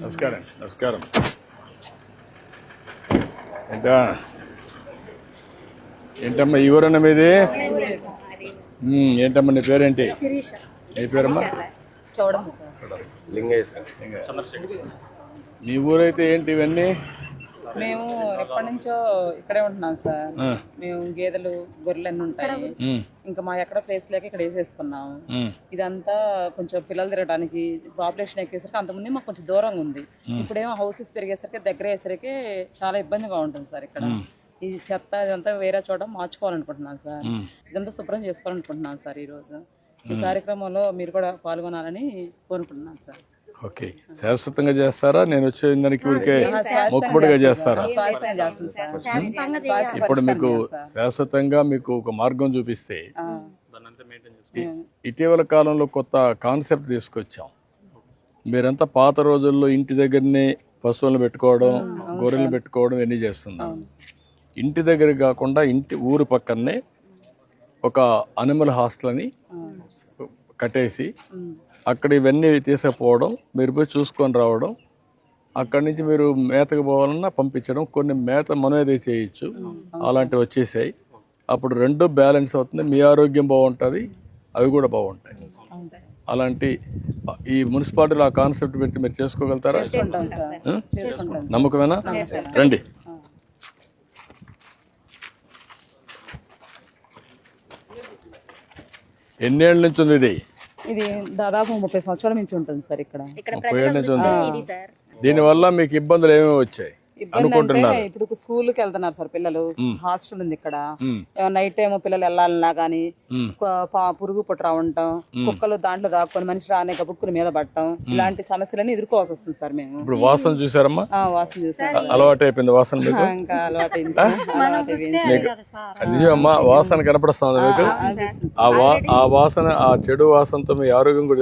నమస్కారం. నమస్కారం. ఏంటమ్మా ఈ ఊరన్న మీది? ఏంటమ్మా నీ పేరేంటి? నీ పేరమ్మా? లింగయ్య సార్. మీ ఊరైతే ఏంటి ఇవన్నీ? మేము ఎప్పటి నుంచో ఇక్కడే ఉంటున్నాం సార్. మేము గేదెలు గొర్రెలు అన్నీ ఉంటాయి. ఇంకా మా ఎక్కడ ప్లేస్ లేక ఇక్కడ వేసేసుకున్నాము. ఇదంతా కొంచెం పిల్లలు తిరగడానికి పాపులేషన్ ఎక్కేసరికి అంతకుముందు మాకు కొంచెం దూరంగా ఉంది. ఇప్పుడేమో హౌసెస్ పెరిగేసరికి దగ్గర అయ్యేసరికి చాలా ఇబ్బందిగా ఉంటుంది సార్. ఇక్కడ ఈ చెత్త ఇదంతా వేరే చోట మార్చుకోవాలనుకుంటున్నాను సార్. ఇదంతా శుభ్రం చేసుకోవాలనుకుంటున్నాను సార్. ఈరోజు ఈ కార్యక్రమంలో మీరు కూడా పాల్గొనాలని కోరుకుంటున్నాను సార్. ఓకే, శాశ్వతంగా చేస్తారా? నేను వచ్చే దానికి ఊరికే మొక్కుబడిగా చేస్తారా? ఇప్పుడు మీకు శాశ్వతంగా మీకు ఒక మార్గం చూపిస్తే, ఇటీవల కాలంలో కొత్త కాన్సెప్ట్ తీసుకొచ్చాం. మీరంతా పాత రోజుల్లో ఇంటి దగ్గరనే పశువులను పెట్టుకోవడం, గొర్రెలు పెట్టుకోవడం ఇవన్నీ చేస్తున్నారు. ఇంటి దగ్గర కాకుండా ఊరు పక్కనే ఒక అనిమల్ హాస్టల్ అని కట్టేసి అక్కడ ఇవన్నీ తీసుకుపోవడం, మీరు పోయి చూసుకొని రావడం, అక్కడి నుంచి మీరు మేతకు పోవాలన్నా పంపించడం, కొన్ని మేత మనమేదే చేయొచ్చు, అలాంటివి వచ్చేసాయి. అప్పుడు రెండు బ్యాలెన్స్ అవుతుంది, మీ ఆరోగ్యం బాగుంటుంది, అవి కూడా బాగుంటాయి. అలాంటి ఈ మున్సిపాలిటీలో ఆ కాన్సెప్ట్ పెడితే మీరు చేసుకోగలుగుతారా? నమ్మకమేనా? రండి. ఎన్నేళ్ళ నుంచి ఉంది ఇది? ఇది దాదాపు 30 సంవత్సరాల నుంచి ఉంటుంది సార్. ఇక్కడ 30 ఏళ్ళ నుంచి ఉంది. దీనివల్ల మీకు ఇబ్బందులు ఏమేమి వచ్చాయి అనుకుంటున్నారు? ఇప్పుడు స్కూల్కి వెళ్తున్నారు సార్ పిల్లలు. హాస్టల్ ఉంది ఇక్కడ. నైట్ టైం పిల్లలు వెళ్ళాలన్నా గానీ పురుగు పుట్ర ఉండటం, కుక్కలు దాంట్లో దాక్కొని మనిషి రానే బుక్కుల మీద పడటం, ఇలాంటి సమస్యలన్నీ ఎదుర్కోవాల్సి వస్తుంది సార్. మేము ఇప్పుడు వాసన చూసారమ్మా? వాసన చూసారు. అలవాటు అయిపోయింది వాసన మీకు? ఇంకా అలవాటైంది. నిజమమ్మా, వాసన కనపడుతుంది మీకు? ఆ వాసన, ఆ చెడు వాసనతో మీ ఆరోగ్యం కూడా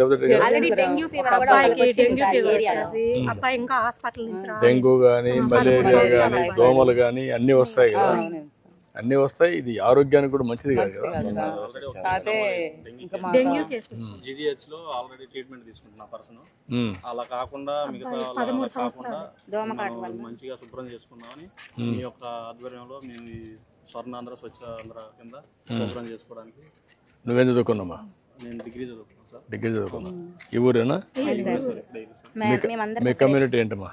డెంగ్యూ గానీ, మలేరియా గానీ, దోమలు గానీ అన్ని వస్తాయి కదా. అన్ని వస్తాయి. ఇది ఆరోగ్యానికి కూడా మంచిది కాదు కదా. జీజీహెచ్ లో ఆల్రెడీ ట్రీట్మెంట్ తీసుకుంటున్నా పర్సన్. అలా కాకుండా మిగతా మంచిగా శుభ్రం చేసుకుందామని మీ యొక్క ఆధ్వర్యంలో మేము ఈ స్వర్ణాంధ్ర స్వచ్ఛ ఆంధ్ర కింద శుభ్రం చేసుకోవడానికి. నువ్వేం చదువుకున్నామా? నేను డిగ్రీ చదువుకున్నాను సార్. డిగ్రీ చదువుకున్నా. ఈ ఊరేనా? మీ కమ్యూనిటీ ఏంటమ్మా?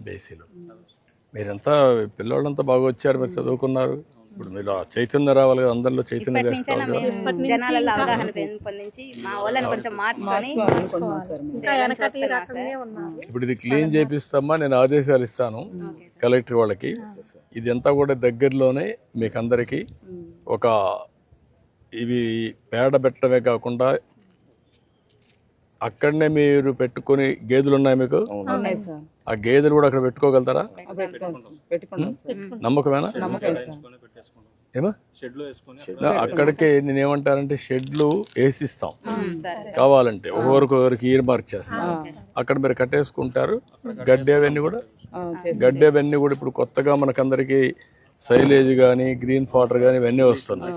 బీసీలు. మీరంతా పిల్లలంతా బాగా వచ్చారు, మీరు చదువుకున్నారు. ఇప్పుడు మీరు చైతన్యం రావాలి కదా, అందరిలో చైతన్యం జనాలలో అవగాహన పెంపొందించి మా వాళ్ళని కొంచెం మార్చుకొని. ఇప్పుడు ఇది క్లీన్ చేపిస్తామా, నేను ఆదేశాలు ఇస్తాను కలెక్టర్ వాళ్ళకి. ఇది అంతా కూడా దగ్గరలోనే మీకు అందరికీ ఒక ఇవి పేడ పెట్టడమే కాకుండా అక్కడనే మీరు పెట్టుకుని గేదెలు ఉన్నాయి మీకు? ఆ గేదెలు కూడా అక్కడ పెట్టుకోగలుగుతారా? నమ్మకమేనా? ఏమా? అక్కడికే నేనేమంటానంటే షెడ్లు వేసిస్తాం కావాలంటే, ఒకరికి ఇయర్ మార్క్ చేస్తాం. అక్కడ మీరు కట్టేసుకుంటారు. గడ్డి అవన్నీ కూడా ఇప్పుడు కొత్తగా మనకందరికి సైలేజ్ కానీ, గ్రీన్ ఫాటర్ కానీ ఇవన్నీ వస్తున్నాయి.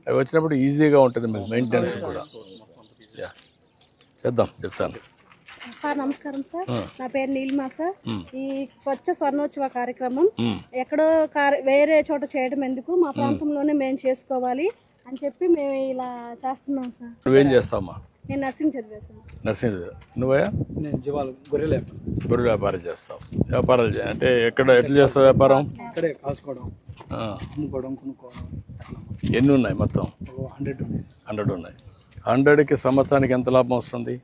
అవి వచ్చినప్పుడు ఈజీగా ఉంటుంది మీకు మెయింటెనెన్స్ కూడా. చేద్దాం, చెప్తాను సార్. నమస్కారం సార్, నా పేరు నీలిమా సార్. ఈ స్వచ్ఛ స్వర్ణోత్సవ కార్యక్రమం ఎక్కడో వేరే చోట చేయడం ఎందుకు, మా ప్రాంతంలోనే మేము చేసుకోవాలి అని చెప్పి మేము ఇలా చేస్తున్నాం సార్. నువ్వేం చేస్తావమ్మా? నేను నర్సింగ్ చదివాను. నర్సింగ్ నువ్వయా? నేను గొర్రెల వ్యాపారం చేస్తావు. వ్యాపారాలు అంటే ఎట్లా చేస్తావు వ్యాపారం? ఇక్కడే కాసుకోవడం, అమ్ముకోవడం, కొనుక్కోవడం. ఎన్ని ఉన్నాయి మొత్తం? 100 ఉన్నాయి. 100కి సంవత్సరానికి ఎంత లాభం వస్తుంది?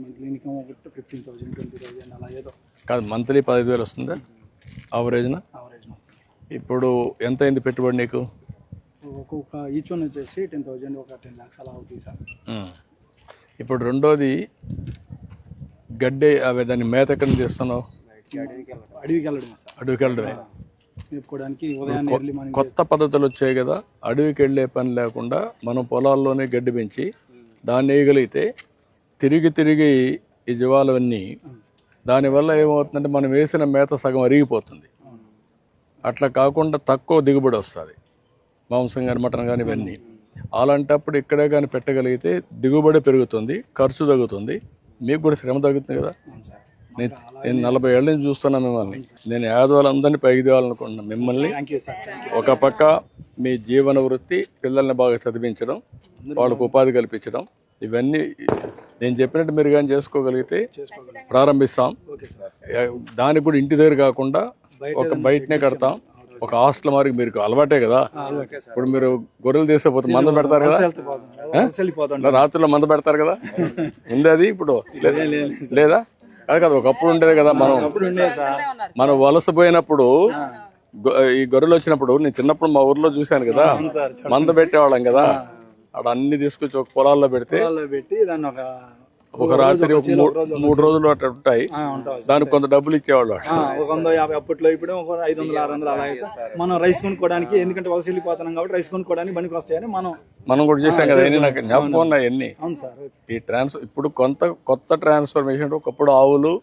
మంత్లీ ఇన్కమ్ 15,000, 20,000 అలా ఏదో కాదు. మంత్లీ 15,000 వస్తుందా ఆవరేజ్నా? వస్తుంది. ఇప్పుడు ఎంత అయింది పెట్టుబడి నీకు? ఒక్కొక్క ఈచ్ వన్ వచ్చేసి 10,000, ఒక 10 lakhs అలా అవుతుంది సార్. ఇప్పుడు రెండోది గడ్డి, అవి దాన్ని మేత ఎక్కడ చేస్తున్నావు? అడవికి వెళ్ళడమే సార్, అడవికి వెళ్ళడమే. మేపుకోవడానికి ఉదయాన్నే ఎర్లీ మార్నింగ్. కొత్త పద్ధతులు వచ్చాయి కదా, అడవికి వెళ్ళే పని లేకుండా మనం పొలాల్లోనే గడ్డి పెంచి దాన్ని వేయగలిగితే తిరిగి తిరిగి ఈ జీవాలన్నీ, దానివల్ల ఏమవుతుందంటే మనం వేసిన మేత సగం అరిగిపోతుంది. అట్లా కాకుండా తక్కువ దిగుబడి వస్తుంది, మాంసం కానీ మటన్ కానీ ఇవన్నీ. అలాంటప్పుడు ఇక్కడే కానీ పెట్టగలిగితే దిగుబడి పెరుగుతుంది, ఖర్చు తగ్గుతుంది, మీకు కూడా శ్రమ తగ్గుతుంది కదా. నేను 40 ఏళ్ళ నుంచి చూస్తున్నా మిమ్మల్ని. నేను యాదవులందరినీ పైకి తేవాలనుకుంటున్నాను. మిమ్మల్ని ఒక పక్క మీ జీవన వృత్తి, పిల్లల్ని బాగా చదివించడం, వాళ్ళకు ఉపాధి కల్పించడం, ఇవన్నీ నేను చెప్పినట్టు మీరు కానీ చేసుకోగలిగితే ప్రారంభిస్తాం. దానికి కూడా ఇంటి దగ్గర కాకుండా ఒక బయటనే కడతాం. ఒక హాస్టల్ మరి మీకు అలవాటే కదా. ఇప్పుడు మీరు గొర్రెలు తీసేపోతే మంద పెడతారు కదా, రాత్రిలో మంద పెడతారు కదా, ఉంది అది ఇప్పుడు లేదా? అది కదా, ఒకప్పుడు ఉండేది కదా. మనం వలస పోయినప్పుడు ఈ గొర్రెలు వచ్చినప్పుడు నేను చిన్నప్పుడు మా ఊర్లో చూశాను కదా, మంద పెట్టేవాళ్ళం కదా. అక్కడ అన్ని తీసుకొచ్చి ఒక పొలాల్లో పెడితే ఒక రాత్రి 3 రోజులు అట్లా ఉంటాయి. దానికి కొంత డబ్బులు ఇచ్చేవాళ్ళు. 150 అప్పట్లో, ఇప్పుడు 500 600 అలా అయితే మనం రైస్ కొనుక్కోవడానికి, ఎందుకంటే వలస వెళ్ళిపోతున్నాం కాబట్టి రైస్ కొనుక్కోవడానికి పనికి వస్తాయని మనం కూడా చేసాం కదా. నాకు జ్ఞాపకం ఉన్నాయి అన్ని. అవును సార్. ఈ ఇప్పుడు కొత్త ట్రాన్స్ఫర్మేషన్. ఒకప్పుడు ఆవులు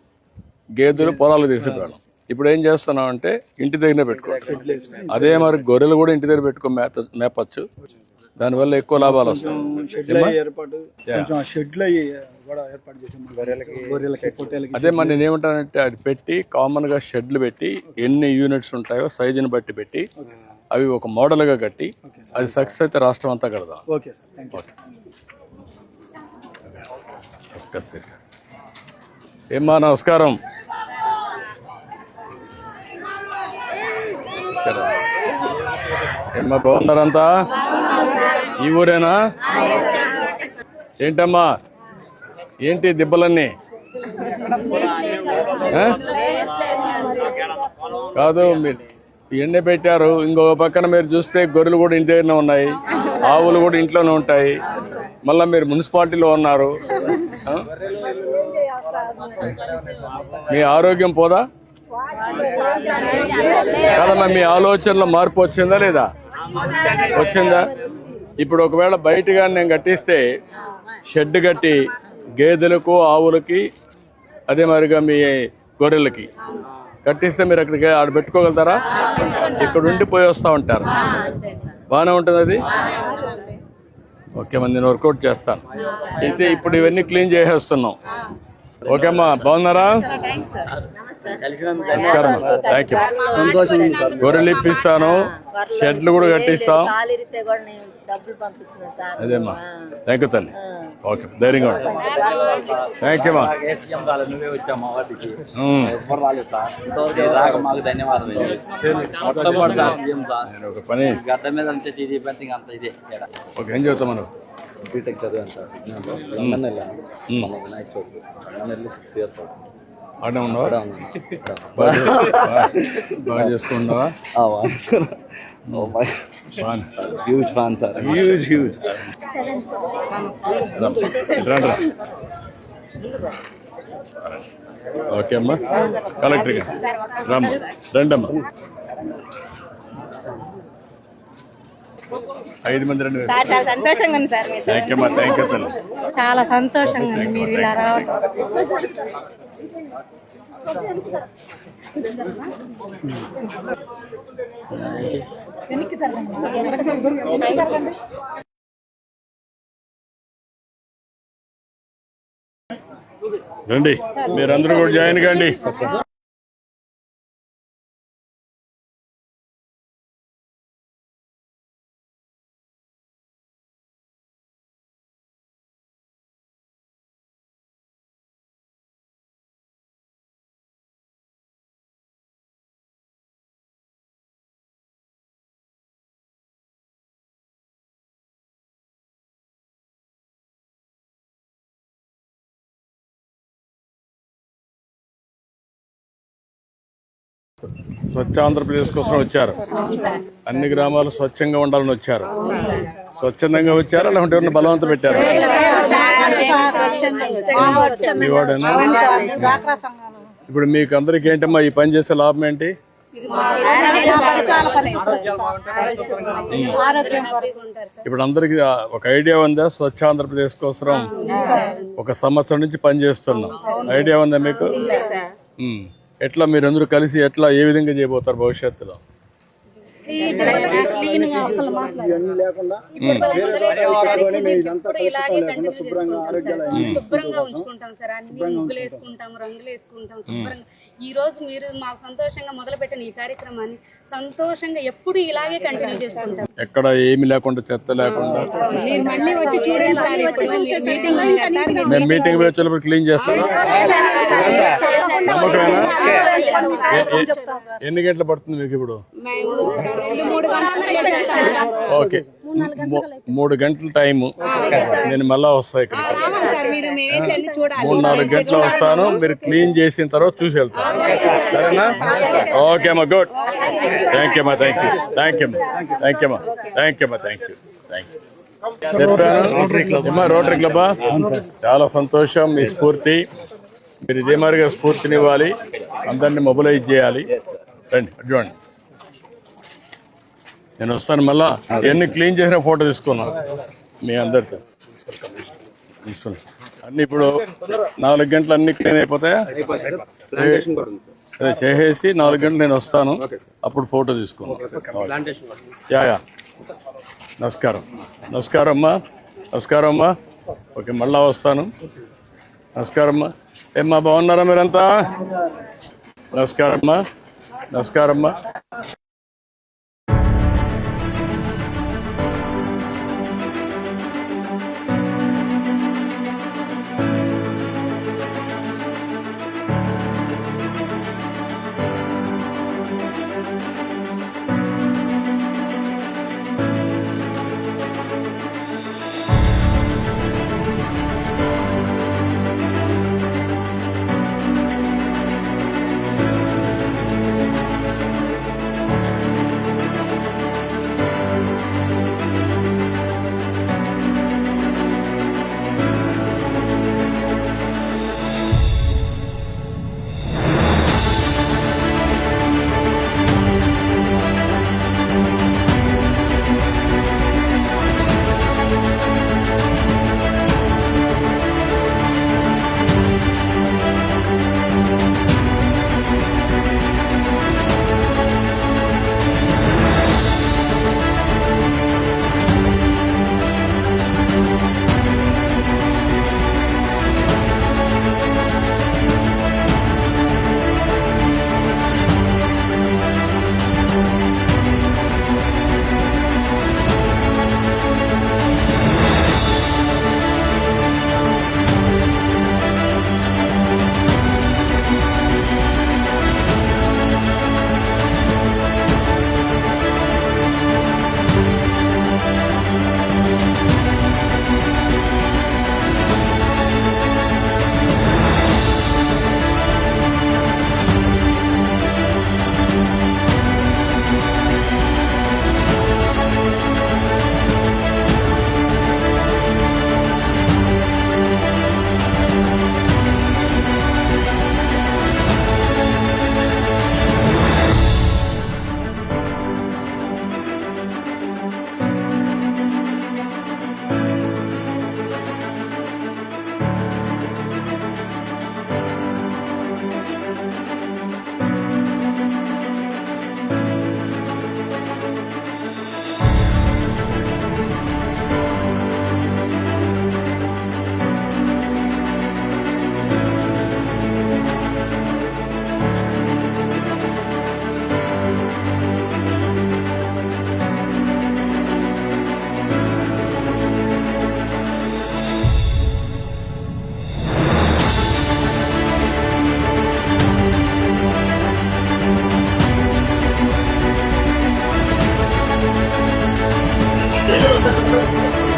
గేదెలు పొలాలు తీసేవాళ్ళం. ఇప్పుడు ఏం చేస్తున్నాం అంటే ఇంటి దగ్గర పెట్టుకోవాలి. అదే మరి గొర్రెలు కూడా ఇంటి దగ్గర పెట్టుకో మేపచ్చు. దానివల్ల ఎక్కువ లాభాలు వస్తాయి. అదే మరి నేను ఏమంటానంటే, అది పెట్టి కామన్ గా షెడ్లు పెట్టి ఎన్ని యూనిట్స్ ఉంటాయో సైజుని బట్టి పెట్టి అవి ఒక మోడల్ గా కట్టి అది సక్సెస్ అయితే రాష్ట్రం అంతా కడదాం. ఏమ్మా నమస్కారం. ఏమ్మా బాగున్నారంతా? ఈ ఊరేనా? ఏంటమ్మా ఏంటి దిబ్బలన్నీ? కాదు, మీరు ఎండ పెట్టారు. ఇంకొక పక్కన మీరు చూస్తే గొర్రెలు కూడా ఇంటి దగ్గరనే ఉన్నాయి, ఆవులు కూడా ఇంట్లోనే ఉంటాయి. మళ్ళీ మీరు మున్సిపాలిటీలో ఉన్నారు. మీ ఆరోగ్యం పోదా? కాదమ్మా, మీ ఆలోచనలో మార్పు వచ్చిందా లేదా? వచ్చిందా? ఇప్పుడు ఒకవేళ బయటగా నేను కట్టిస్తే షెడ్ కట్టి గేదెలకు ఆవులకి అదే మరిగా మీ గొర్రెలకి కట్టిస్తే మీరు అక్కడికి ఆడ పెట్టుకోగలుగుతారా? ఇక్కడ ఉండి పోయి వస్తూ ఉంటారు. బాగానే ఉంటుంది అది. ఓకే అమ్మా, నేను వర్కౌట్ చేస్తాను. అయితే ఇప్పుడు ఇవన్నీ క్లీన్ చేసేస్తున్నాం. ఓకే అమ్మా, బాగున్నారా? నమస్కారం. Thank you. గొర్రెలు ఇప్పిస్తాను, షెడ్లు కూడా కట్టిస్తాం. అదేమ్మా, థ్యాంక్ యూ తల్లి. ఓకే, ధైర్యంగా ఉంటాం. థ్యాంక్ యూ అమ్మా. ఒక పని ఓకే, ఏం చెబుతాం మనం? బీటెక్ చదివాను సార్. లండన్ వెళ్ళాను. వినాయక చవితి లండన్ వెళ్ళి 6 years అవుతుంది. ఆడే ఉన్నావా? బాగా చేసుకున్నావా? Huge fan sir, huge. Okay అమ్మా, కలెక్టర్ గారు రమ్మ, రండమ్మా. 5 మంది రండి. చాలా సంతోషంగా ఉంది సార్. థ్యాంక్ యూ అమ్మా, థ్యాంక్ యూ తల్లి. చాలా సంతోషంగా ఉంది మీరు ఇలా రావడం. రండి, మీరందరూ కూడా జాయిన్ కండి. స్వచ్ఛ ఆంధ్రప్రదేశ్ కోసం వచ్చారు. అన్ని గ్రామాలు స్వచ్ఛంగా ఉండాలని వచ్చారు. స్వచ్ఛందంగా వచ్చారా లేకుంటే ఎవరిని బలవంతం పెట్టారా? మీ వాడేనా? ఇప్పుడు మీకు అందరికి ఏంటమ్మా ఈ పని చేసే లాభం ఏంటి? ఇప్పుడు అందరికి ఒక ఐడియా ఉందా? స్వచ్ఛ ఆంధ్రప్రదేశ్ కోసం ఒక సంవత్సరం నుంచి పనిచేస్తున్నాం. ఐడియా ఉందా మీకు? ఎట్లా మీరందరూ కలిసి ఎట్లా ఏ విధంగా చేయబోతారు భవిష్యత్తులో? ఇవన్నీ లేకుండా ఇదంతా కలుషితం లేకుండా శుభ్రంగా ఆరోగ్యాలు శుభ్రంగా ఉంచుకుంటాం సార్. అన్ని ముగ్గులు వేసుకుంటాం, రంగులు వేసుకుంటాం శుభ్రంగా. ఈ రోజు మీరు మాకు సంతోషంగా మొదలుపెట్టిన ఈ కార్యక్రమాన్ని సంతోషంగా ఎప్పుడు ఇలాగే కంటిన్యూ చేసుకుంటాం. ఎక్కడ ఏమి లేకుండా, చెత్త లేకుండా. మళ్ళీ వచ్చి చూడండి సార్. మేము మీటింగ్ వచ్చేటప్పుడు క్లీన్ చేస్తాం. నమ్మకమేనా? ఎన్ని గంటలు పడుతుంది మీకు ఇప్పుడు? ఓకే, 3 గంటల టైము. నేను మళ్ళా వస్తా ఇక్కడికి. 3-4 గంటలు వస్తాను. మీరు క్లీన్ చేసిన తర్వాత చూసి వెళ్తాను. సరేనా? ఓకే అమ్మా, గుడ్. థ్యాంక్ యూ అమ్మా, థ్యాంక్ యూ, థ్యాంక్ యూ అమ్మా, థ్యాంక్ యూ అమ్మా, థ్యాంక్ యూ అమ్మా, థ్యాంక్ యూ, థ్యాంక్ యూ. చెప్పాను రోటరీ క్లబ్బా, చాలా సంతోషం. మీ స్ఫూర్తి, మీరు ఇదే మాదిరిగా స్ఫూర్తినివ్వాలి, అందరినీ మొబిలైజ్ చేయాలి. రండి చూడండి, నేను వస్తాను. మళ్ళా ఎన్ని క్లీన్ చేసిన ఫోటో తీసుకున్నాను మీ అందరితో. అన్ని ఇప్పుడు 4 గంటలు అన్ని క్లీన్ అయిపోతాయా? అదే చేసేసి 4 గంటలు నేను వస్తాను, అప్పుడు ఫోటో తీసుకున్నాను. యా నమస్కారం. నమస్కారం అమ్మా, నమస్కారం అమ్మా. ఓకే, మళ్ళా వస్తాను. నమస్కారం అమ్మా. ఏమ్మా, బాగున్నారా మీరంతా? నమస్కారం అమ్మా, నమస్కారం అమ్మా.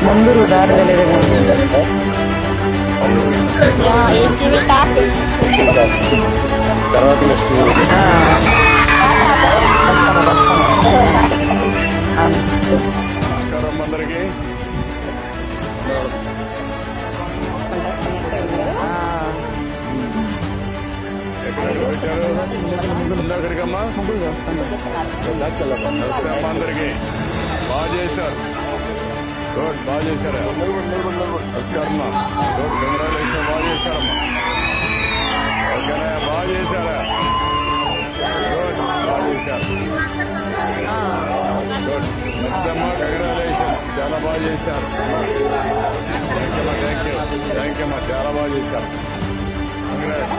ముందు దారి తెలియదు. ఏసీవి టాప్ తర్వాత నెక్స్ట్ నమస్కారం అందరికీ. ఎక్కడ ముందక్కడికమ్మా నమస్తే అమ్మా అందరికి. బాగా చేశారు, గుడ్, బాగా చేశారా? నమస్కారం అమ్మా, గుడ్, కంగ్రాచులేషన్, బాగా చేశారమ్మా. ఓకేనా, బాగా చేశారా? గుడ్, బాగా చేశారు, గుడ్. నచ్చమ్మా, కంగ్రాచులేషన్స్, చాలా బాగా చేశారు. థ్యాంక్ యూ థ్యాంక్ యూ అమ్మా, చాలా బాగా చేశారు. కంగ్రాట్స్.